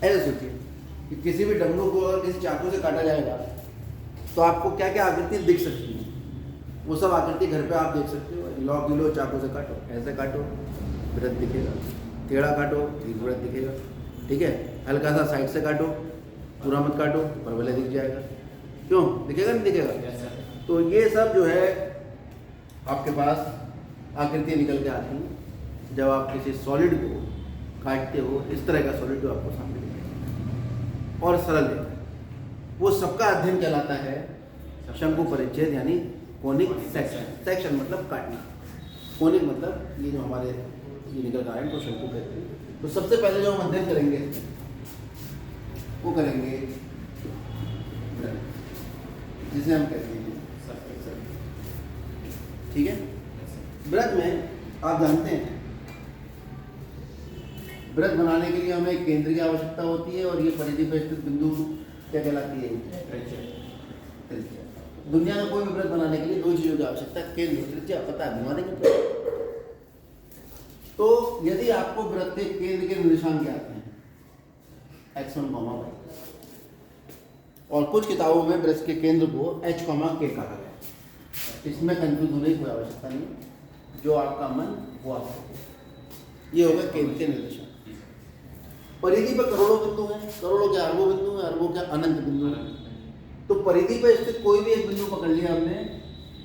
ऐसे सोचिए कि किसी भी डमरू को अगर किसी चाकू से काटा जाएगा तो आपको क्या क्या आकृतियाँ दिख सकती हैं, वो सब आकृति घर पे आप देख सकते हो। लॉक लो, चाकू से काटो, ऐसे काटो वृत्त दिखेगा, टेढ़ा काटो दीर्घवृत्त दिखेगा, ठीक है। हल्का सा साइड से काटो, पूरा मत काटो, परवलय दिख जाएगा। क्यों दिखेगा, नहीं दिखेगा? तो ये सब जो है आपके पास आकृतियाँ निकल के आती हैं जब आप किसी सॉलिड को काटते हो। इस तरह का सॉलिड जो आपको सामने दिखेगा और सरल है, वो सबका अध्ययन कहलाता है शंकु परिच्छेद, यानी कोनिक सेक्शन। सेक्शन मतलब काटना, कोनिक मतलब ये जो हमारे ये निकल का है तो शंकु कहते हैं। तो सबसे पहले जो हम अध्ययन करेंगे वो करेंगे जिसे हम कहते हैं, ठीक है। व्रत में आप जानते हैं व्रत बनाने के लिए हमें एक केंद्र की आवश्यकता होती है और ये परिधि पर स्थित बिंदु क्या कहलाती है, त्रिज्या। दुनिया में कोई भी व्रत बनाने के लिए दो चीजों की आवश्यकता है, केंद्र, त्रिज्या। पता है, घुमा देंगे। तो यदि आपको व्रत के केंद्र के निर्देशांक क्या आते हैं, x1, y, और कुछ किताबों में व्रत के केंद्र को h, k कहा गया। इसमें कंफ्यूज होने की कोई आवश्यकता नहीं, जो आपका मन वो आप करो। ये होगा केंद्र के निर्देशांक। परिधि पर करोड़ों बिंदु हैं, करोड़ों के अरबों बिंदु हैं, अरबों के अनंत बिंदु हैं। तो परिधि पर स्थित कोई भी एक बिंदु पकड़ लिया हमने,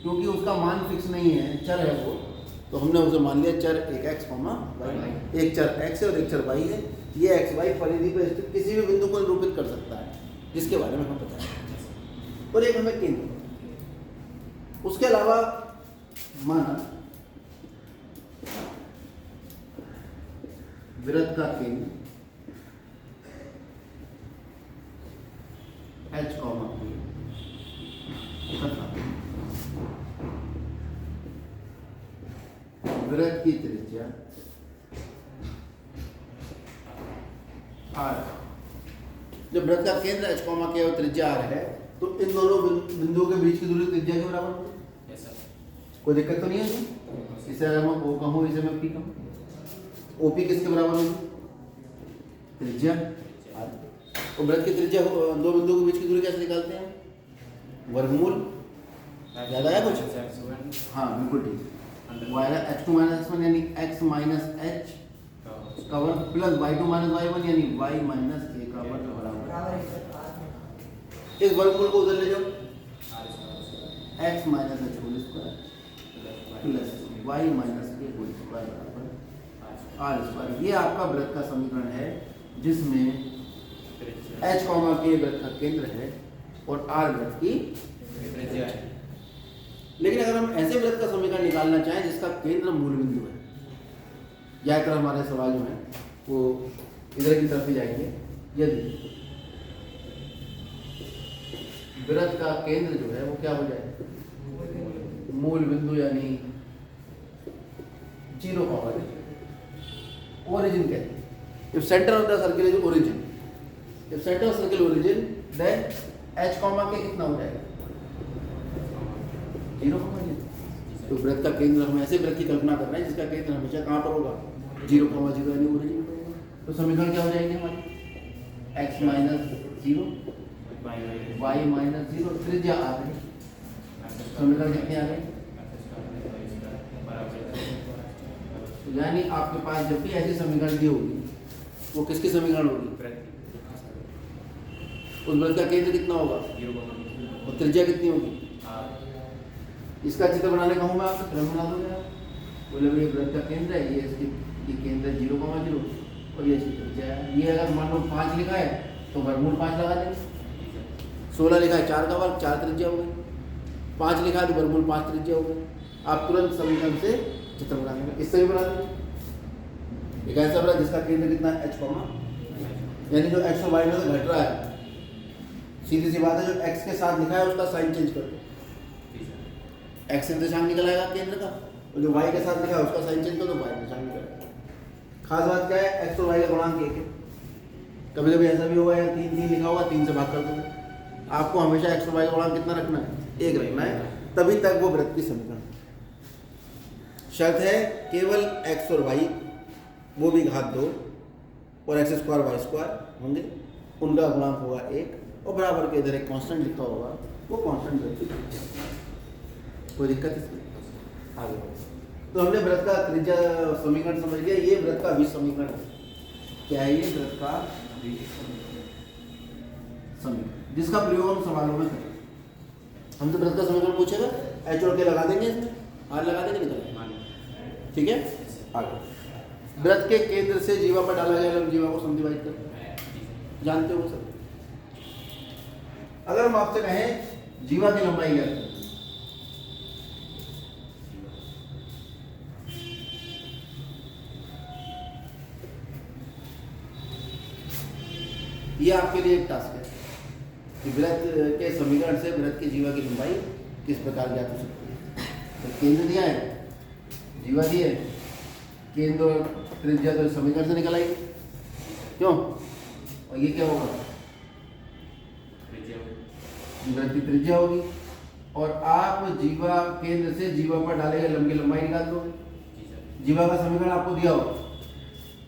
क्योंकि उसका मान फिक्स नहीं है, चर है वो, तो हमने उसे मान लिया चर एक x, y, एक चर x है और एक चर y है। ये x, y परिधि पर स्थित किसी भी बिंदु को निरूपित कर सकता है, जिसके बारे में हमें पता है, और एक हमें केंद्र। उसके अलावा माना वृत्त का केंद्र h, k तथा वृत्त की त्रिज्या r। जब वृत्त का केंद्र h, k और त्रिज्या r है तो इन दोनों बिंदुओं के बीच की दूरी त्रिज्या के बराबर होगी। कोई दिक्कत तो नहीं है? इसे अगर मैं O कहूँ, इसे मैं P कहूँ, OP किसके बराबर होगी, त्रिज्या r। तो वृत्त की त्रिज्या दो बिंदुओं के बीच की दूरी कैसे निकालते हैं, वर्गमूल। याद आया कुछ? हाँ बिल्कुल ठीक। x2 - x1 यानी x माइनस h का वर्ग प्लस y2 - y1 यानी y माइनस a का वर्ग बराबर। इस वर्गमूल को उधर ले जाओ, x minus h whole square plus y minus a whole square बराबर r स्क्वायर। ये आपका वृत्त का समीकरण है जिसमें h, k वृत्त का केंद्र है और r वृत्त की त्रिज्या है। लेकिन अगर हम ऐसे वृत्त का समीकरण निकालना चाहें जिसका केंद्र मूल बिंदु है, ज्यादातर हमारे सवाल जो है वो इधर की तरफ ही जाएंगे। यदि वृत्त का केंद्र जो है वो क्या हो जाए, मूल बिंदु यानी 0, ओरिजिन कहते हैं। If centre of the circle is origin, if centre of circle origin then h, k कितना हो जाएगा, 0, 0। तो वृत्त का केंद्र, हम ऐसे वृत्त की कल्पना कर रहे हैं जिसका केंद्र हमेशा कहाँ पर होगा, 0, 0 यानी ओरिजिन पर होगा। तो समीकरण क्या हो जाएंगे हमारे, x माइनस 0, y माइनस 0, त्रिज्या आ गई। समीकरण कितने आ गए, यानी आपके पास जब भी ऐसी समीकरण दी होगी वो किसकी समीकरण होगी, उस वृत्त का केंद्र कितना होगा और त्रिज्या कितनी होगी। इसका चित्र बनाने कहूँ मैं आपको, तुरंत बना दोगे आप। बोले ये वृत्त का केंद्र है, ये केंद्र 0, 0 और ये इसकी त्रिज्या है। ये अगर मान लो 5 लिखा है तो वर्गमूल 5 लगा देंगे। 16 लिखा है 4 का वर्ग, 4 त्रिज्या हो गई। 5 लिखा है तो वर्गमूल 5 त्रिज्या हो गई। आप तुरंत समीकरण से चित्र बना देंगे, इससे भी बना देंगे। एक ऐसा वृत्त जिसका केंद्र कितना है h, यानी जो x और y में से घट रहा है, सीधी सी बात है, जो x के साथ लिखा है उसका साइन चेंज कर दो, x निर्देशांक निकल आएगा केंद्र का, और जो y के साथ लिखा है उसका साइन चेंज कर दो, y निर्देशांक निकल आएगा। खास बात क्या है, x और y का गुणांक 1 है। कभी कभी ऐसा भी होगा, या 3 लिखा होगा, 3 से भाग कर दोगे। आपको हमेशा x और y का गुणांक कितना रखना है, 1 रखना है, तभी तक वो वृत्त की समीकरण। शर्त है केवल x और y वो भी घात 2 और एक्स स्क्वायर वाई स्क्वायर होंगे, उनका गुणांक होगा 1 और बराबर के इधर एक कांस्टेंट लिखा होगा, वो कांस्टेंट कोई दिक्कत इसमें आगे बढ़ो। तो हमने वृत्त का त्रिज्या समीकरण समझ लिया, ये वृत्त का विष समीकरण है। क्या है ये? वृत्त का समीकरण, जिसका प्रयोग हम सवालों में करें। हमसे वृत्त का समीकरण पूछेगा, एच और के लगा देंगे, इसमें आर लगा देंगे, निकल, ठीक है। आगे वृत्त के केंद्र से जीवा पर डाला गया लंब जीवा को समडिवाइड कर, जानते हो सब। अगर हम आपसे कहें जीवा की लंबाई क्या है, ये आपके लिए एक टास्क है कि वृत्त के समीकरण से वृत्त की जीवा की लंबाई किस प्रकार ज्ञात हो सकती है। तो केंद्र दिया है, जीवा दी है, केंद्र और त्रिज्या तो समीकरण से निकल आएगी, क्यों? और ये क्या होगा? वृत्त की त्रिज्या होगी, और आप जीवा केंद्र से जीवा पर डाले गए लंब की लंबाई निकाल दोगे। जीवा का समीकरण आपको दिया होगा,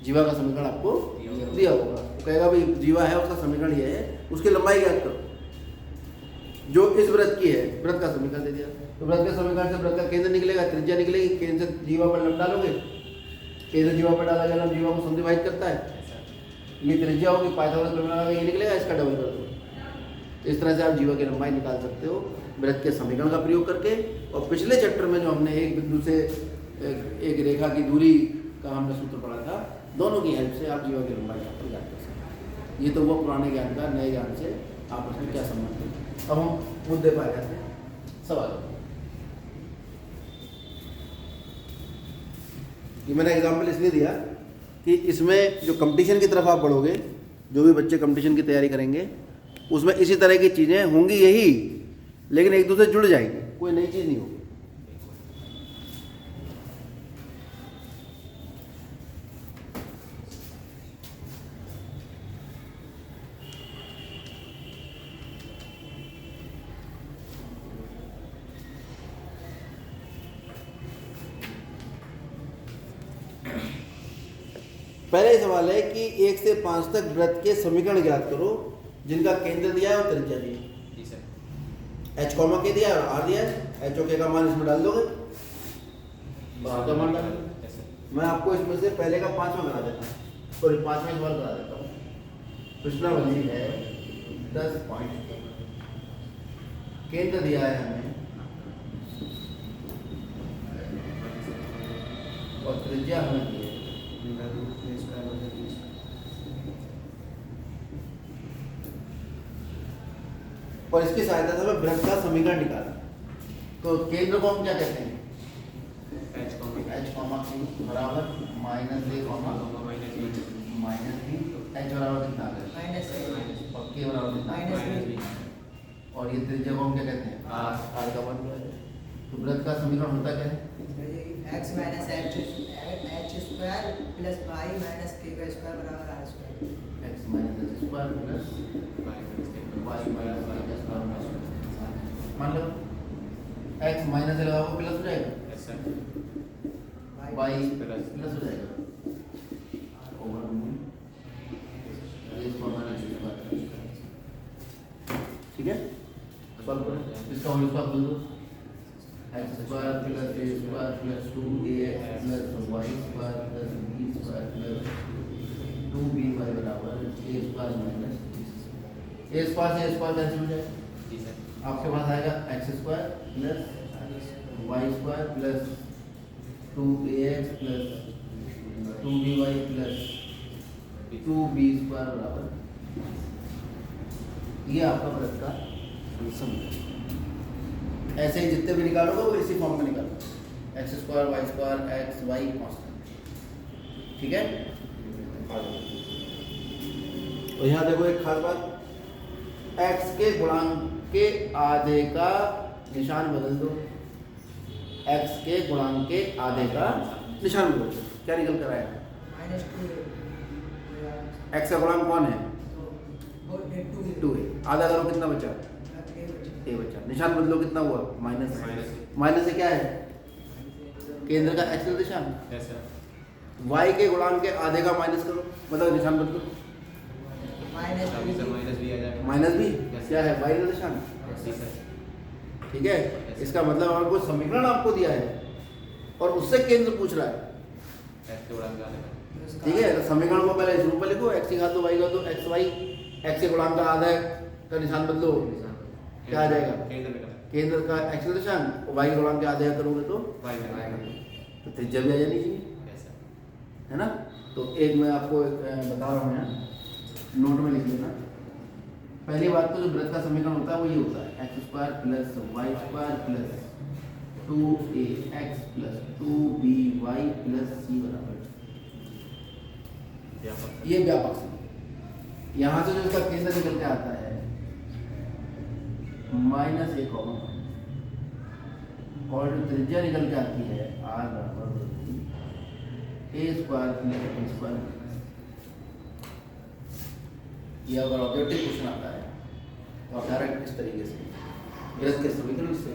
जीवा का समीकरण आपको दिया होगा, वो कहेगा भाई जीवा है, उसका समीकरण ये है, उसकी लंबाई ज्ञात करो जो इस वृत्त की है। वृत्त का समीकरण दे दिया, तो वृत्त के समीकरण से वृत्त का केंद्र निकलेगा, त्रिज्या निकलेगी, केंद्र से जीवा पर लंब डालोगे, केंद्र जीवा पर डाला गया लंब जीवा को समडिवाइड करता है, ये त्रिज्या होगी, पाइथागोरस प्रमेय लगा, ये निकलेगा, इसका डबल कर दो। इस तरह से आप जीवा की लंबाई निकाल सकते हो वृत्त के समीकरण का प्रयोग करके। और पिछले चैप्टर में जो हमने एक बिंदु से एक रेखा की दूरी का हमने सूत्र पढ़ा था, दोनों की हेल्प से आप जीवा की लंबाई यहाँ पर ज्ञात कर सकते हैं। ये तो वो पुराने ज्ञान का नए ज्ञान से आपस में क्या संबंध है। अब हम मुद्दे पर आ जाते हैं, सवाल। ये मैंने एग्जाम्पल इसलिए दिया कि इसमें जो कंपटीशन की तरफ आप बढ़ोगे, जो भी बच्चे कंपटीशन की तैयारी करेंगे, उसमें इसी तरह की चीज़ें होंगी यही, लेकिन एक दूसरे जुड़ जाएंगी, कोई नई चीज़ नहीं होगी। पहले सवाल है कि 1 से 5 तक वृत्त के समीकरण ज्ञात करो जिनका केंद्र दिया है और त्रिज्या दी है। एच कॉमा के दिया है और आर दिया है, एच ओ के का मान इसमें डाल दोगे, बाहर का मान डाल दोगे। मैं आपको इसमें से पहले का 5वां करा देता हूँ, सॉरी 5वां सवाल करा देता हूँ। प्रश्नावली है 10 पॉइंट, केंद्र दिया है हमें और त्रिज्या हमें दी है। और इसकी सहायता से हमें वृत्त का समीकरण निकालना। तो केंद्र को हम क्या कहते हैं? एच कॉमा q बराबर minus a comma minus b। H बराबर कितना है? माइनस a और k बराबर कितना? Minus b। और ये त्रिज्या को हम क्या कहते हैं? r का वर्ग। तो वृत्त का समीकरण होता क्या है? x minus h square plus y minus k का स्क्वायर बराबर r square. x minus h square plus y minus y का स्क्वायर। मान लो x माइनस लगाओ प्लस हो जाएगा, y प्लस हो जाएगा ओवर रूट ठीक है। सॉल्व करो, इसका होल स्क्वायर बोल दो, x square plus a square plus 2ax plus y square plus b square plus 2by बराबर a square minus a square से a स्क्वायर कैंसिल हो जाएगा, आपके पास आएगा x square plus y square plus 2ax plus 2by plus 2b square बराबर, ये आपका वृत्त का समीकरण। ऐसे ही जितने भी निकालोगे वो इसी फॉर्म में निकालो, X square Y square X Y constant, ठीक है। तो यहाँ देखो एक खास बात, एक्स के गुणांक के आधे का निशान बदल दो, एक्स के गुणांक के आधे का निशान बदल दो, क्या निकल कर आएगा? एक्स का गुणांक कौन है? 2a। आधा करो कितना बचा? a बचा। निशान बदलो कितना हुआ? माइनस। माइनस से क्या है? केंद्र का एक्सल निशान। y के गुणांक के आधे का माइनस करो, मतलब निशान बदलो। माइनस अभी सर माइनस भी आ जाएगा। माइनस भी Yes, क्या है, y का निशान। जी सर। ठीक है, इसका मतलब आपको समीकरण आपको दिया है और उससे केंद्र पूछ रहा है। x के गुणांक का आधा। ठीक है, तो समीकरण को पहले इस रूप में लिखो, x की घात 2 y का 2 x y, x के गुणांक का आधा का निशान बदलो, क्या आ जाएगा, केंद्र निकला। केंद्र का x का निशान, और y के गुणांक के आधे का करोगे तो y में आएगा। तो त्रिज्या भी आ जानी चाहिए, Yes, sir। है ना। तो एक मैं आपको बता रहा हूँ यहाँ, नोट में लिख लेना। पहली बात तो जो वृत्त का समीकरण होता है वो ये होता है, x square plus Y square plus 2ax plus 2by plus c बराबर, ये व्यापक समीकरण। यहाँ से जो इसका केंद्र निकल के आता है माइनस a कॉमा, और जो त्रिज्या निकल के आती है r बराबर a square plus b square. ये अगर ऑब्जेक्टिव क्वेश्चन आता है तो आप डायरेक्ट इस तरीके से वृत्त के समीकरण से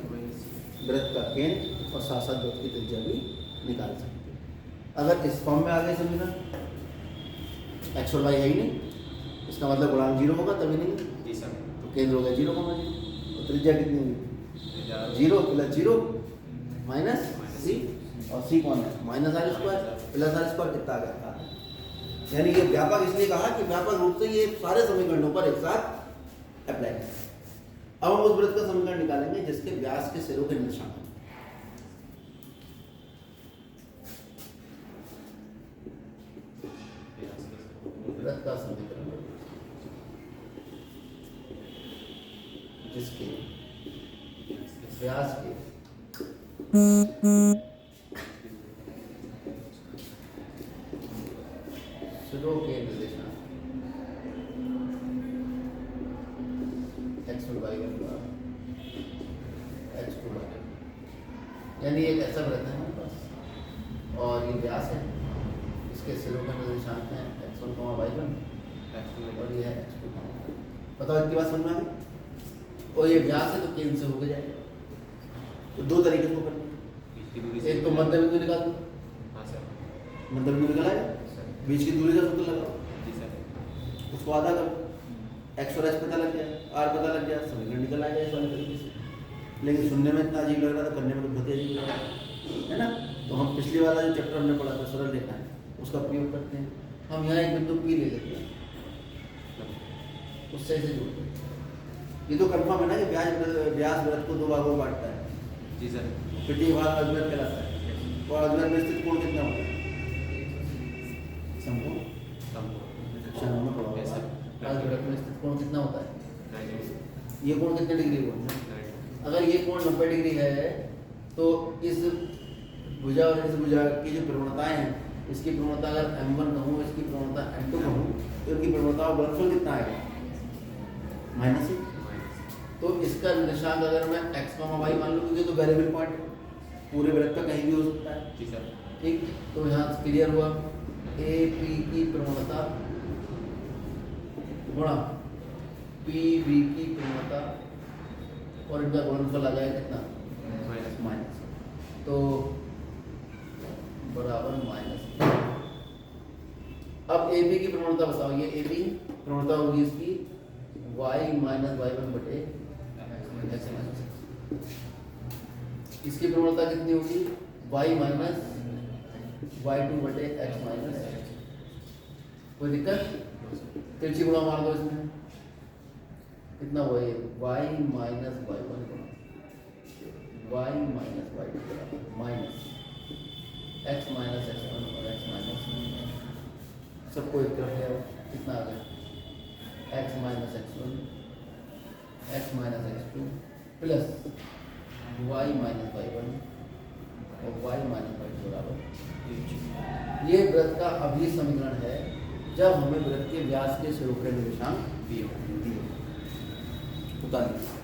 वृत्त का केंद्र और साथ साथ वृत्त की त्रिज्या भी निकाल सकते हैं। अगर इस फॉर्म में आ गए समीकरण, x और y है ही नहीं, इसका मतलब गुणांक 0 होगा तभी नहीं, जी सर। तो केंद्र हो गया 0, तो त्रिज्या कितनी होगी, 0 प्लस 0 माइनस c, और c कौन है, minus r square plus r square कितना आ गया, यानी ये व्यापक इसलिए कहा कि व्यापक रूप से ये सारे समीकरणों पर एक साथ अप्लाई है। अब हम उस वृत्त का समीकरण निकालेंगे जिसके व्यास के सिरों के निशान हैं। वृत्त का समीकरण जिसके व्यास के सिरों के निर्देशांक x और y का गुणा x टू y, यानी एक ऐसा वृत्त है हमारे पास और ये व्यास है, इसके सिरों का निर्देशांक है x1, y1 और ये है x2। बताओ इतनी बात समझ में आ गई। और ये व्यास है तो केंद्र से होकर जाएगा, तो दो तरीके से करना, एक तो मध्य बिंदु निकाल दो, हाँ सर। मध्य बिंदु निकल आएगा, बीच की दूरी का सूत्र लगाओ, जी सर। उसको आधा करो, x और h पता लग गया, r पता लग गया, समीकरण निकल आएगा इस वाले तरीके से। लेकिन सुनने में इतना अजीब लग रहा था, करने में तो बहुत अजीब लग रहा है ना। तो हम पिछले वाला जो चैप्टर हमने पढ़ा था सरल रेखा है, उसका प्रयोग करते हैं। हम यहाँ एक बिंदु P ले लेते हैं, उससे ऐसे जोड़ते हैं। ये तो कंफर्म है ना कि व्यास वृत्त को दो भागों में बांटता है, जी सर। तृतीय भाग अद्वैत कहलाता है, और अद्वैत में स्थित कोण कितना होता है, समझो कक्षा में पढ़ा होगा। अद्वैत में स्थित कोण कितना होता है, ये कोण कितने डिग्री होता है, अगर ये कोण 90 डिग्री है तो इस भुजा और इस भुजा की जो प्रवणताएं हैं, इसकी प्रवणता अगर m1 कहूँ, इसकी प्रवणता m2 कहूँ, तो इनकी प्रवणता का गुणनफल कितना आएगा, -1। तो इसका निर्देशांक अगर मैं x, y मान लूँ, क्योंकि तो वेरिएबल पॉइंट पूरे वृत्त का कहीं भी हो सकता है, जी सर। ठीक। तो यहाँ क्लियर हुआ, ए पी की प्रवणता गुणा पी बी की प्रवणता और इनका गुणनफल आ जाएगा कितना, माइनस, तो बराबर माइनस। अब ए बी की प्रवणता बताओ, ये ए बी प्रवणता होगी इसकी y माइनस y1 बटे x माइनस, इसकी प्रवणता कितनी होगी, y माइनस y2 बटे x माइनस। कोई दिक्कत, तिरछी गुणा मार दो इसमें, कितना हुआ ये y माइनस y1 गुणा y minus y2 minus x minus x1 और x माइनस, सबको एक तरफ ले आओ, कितना आ गया x minus x1 x minus x2 plus y minus y1 और y माइनस y2 बराबर। ये वृत्त का अभी समीकरण है जब हमें वृत्त के व्यास के सिरों के निर्देशांक दिए, बता दीजिए।